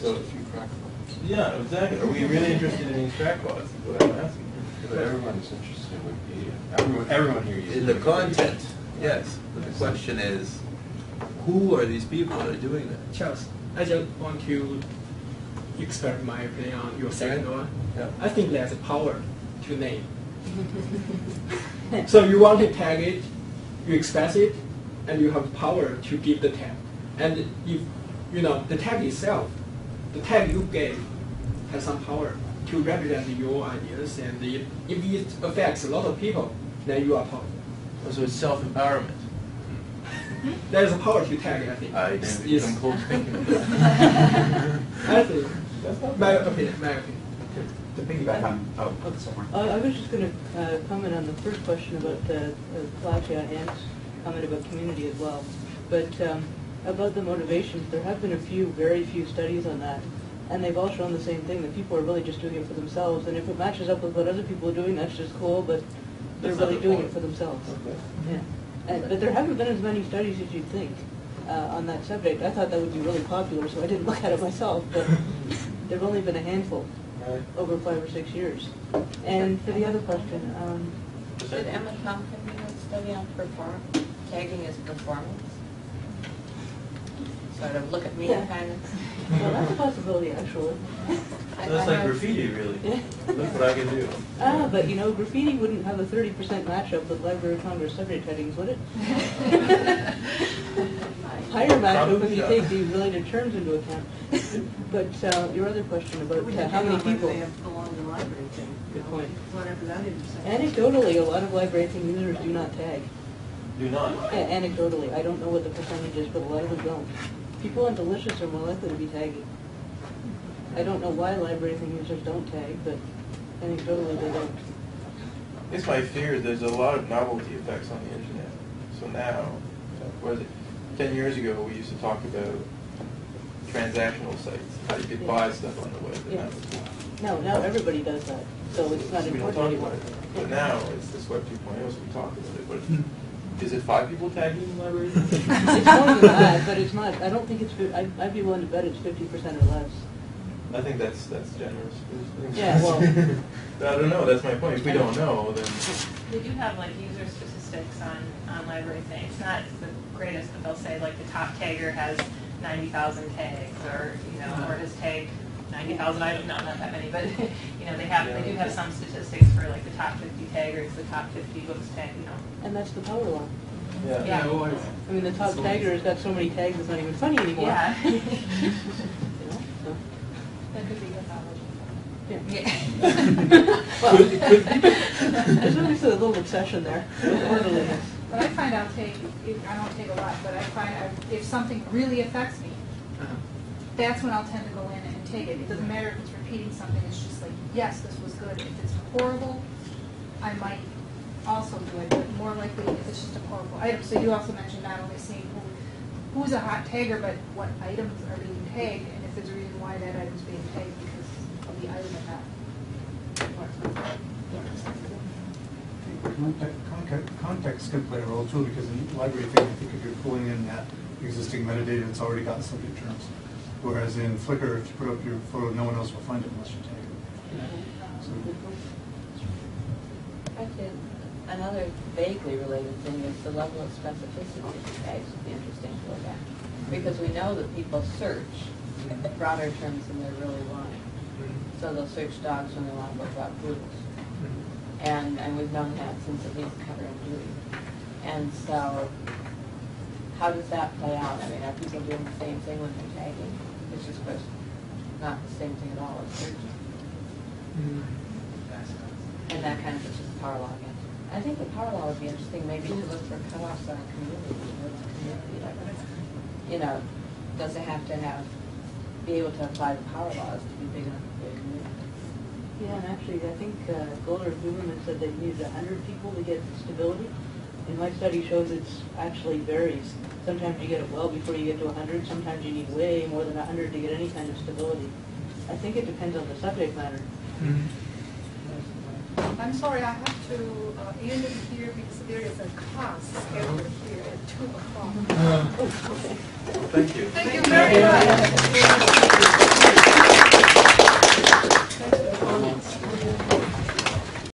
So, a few crackpots. yeah, exactly. Are we really interested in these crackpots? Is what I'm asking. But everyone is interested in Wikipedia. Everyone here uses In the Wikipedia. content, yes. But the question is, who are these people that are doing that? Charles, I just want to express my opinion on your second one. Yeah. I think there's a power to name. So you want to tag it, you express it, and you have power to give the tag. And if the tag itself, the tag you gave has some power to represent your ideas, and if it affects a lot of people, then you are powerful. So it's self-empowerment. There is a power to tag, I think. I It's- didn't come close to thinking of that. I think. That's not My bad. opinion. To piggyback on, I was just going to comment on the first question about Plagia and comment about community as well. But about the motivations, there have been very few studies on that. And they've all shown the same thing, that people are really just doing it for themselves. And if it matches up with what other people are doing, that's just cool, but they're That's not really the doing point. it for themselves. Okay. Yeah. But there haven't been as many studies as you'd think on that subject. I thought that would be really popular, so I didn't look at it myself. But there have only been a handful Right. over 5 or 6 years. And for the other question, Did Emma Tompkins do a study on performance, tagging as performance? Sort of look at me Yeah. kind of. well, that's a possibility, actually. So that's like graffiti, really. Look what I can do. But graffiti wouldn't have a 30% matchup with Library of Congress subject headings, would it? Higher matchup if you take the related terms into account. But your other question about how many people. They have belong to library thing. Good point. Whatever that intersection. Anecdotally, a lot of library thing users do not tag. Do not. Anecdotally, I don't know what the percentage is, but a lot of them don't. People on Delicious are more likely to be tagging. I don't know why library thing users don't tag, but anecdotally they don't. I guess my fear is there's a lot of novelty effects on the internet. So now, what is it? 10 years ago, we used to talk about transactional sites, how you could buy stuff on the web. And Yeah. that was cool. No, now everybody does that, so it's not We don't important talk anymore. about it. But now, it's this Web 2.0, so we talk about it. But is it 5 people tagging in the library? It's more than that, but it's not, I don't think it's, I'd be willing to bet it's 50% or less. I think that's generous. Yeah, well- I don't know, that's my point. If we don't know, then... They do have like user statistics on library things. It's not the greatest, but they'll say like the top tagger has 90,000 tags, or or his tag 90,000 items. No, not that many, but they do have some statistics for like the top 50 taggers, the top 50 books tag. And that's the power law. Yeah. Yeah. I mean, the top tagger has got so many tags it's not even funny anymore. Yeah. So, That could be a knowledge. yeah. Well, there's always a little obsession there with orderliness. But I find I'll take, I don't take a lot, but I find if something really affects me, that's when I'll tend to go in and take it. It doesn't matter if it's repeating something, it's just like, yes, this was good. If it's horrible, I might also do it, but more likely if it's just a horrible item. So you also mentioned not only seeing who's a hot tagger, but what items are being tagged, and if there's a reason why that item's being tagged because of the item and not. Context can play a role too, because in library thing, I think if you're pulling in that existing metadata, it's already got subject terms. Whereas in Flickr, if you put up your photo, no one else will find it unless you tag it. So, Actually, another vaguely related thing is the level of specificity of the tags would be interesting to look at. Because we know that people search broader terms than they really want. So they'll search dogs when they want to look about poodles. And we've known that since at least Cover and Dewey. And so, how does that play out? I mean, are people doing the same thing when they're tagging? It's just not the same thing at all as searching. And that kind of is just power law again. I think the power law would be interesting maybe to look for cutoffs on a community. What's a community like? does it have to be able to apply the power laws to be big enough to be a community? Yeah, and actually, I think Golder Huberman said they needed 100 people to get stability. And my study shows it's actually varies. Sometimes you get it well before you get to 100. Sometimes you need way more than 100 to get any kind of stability. I think it depends on the subject matter. I'm sorry, I have to end it here because there is a class scheduled here at 2 o'clock. Thank you. Thank you very much.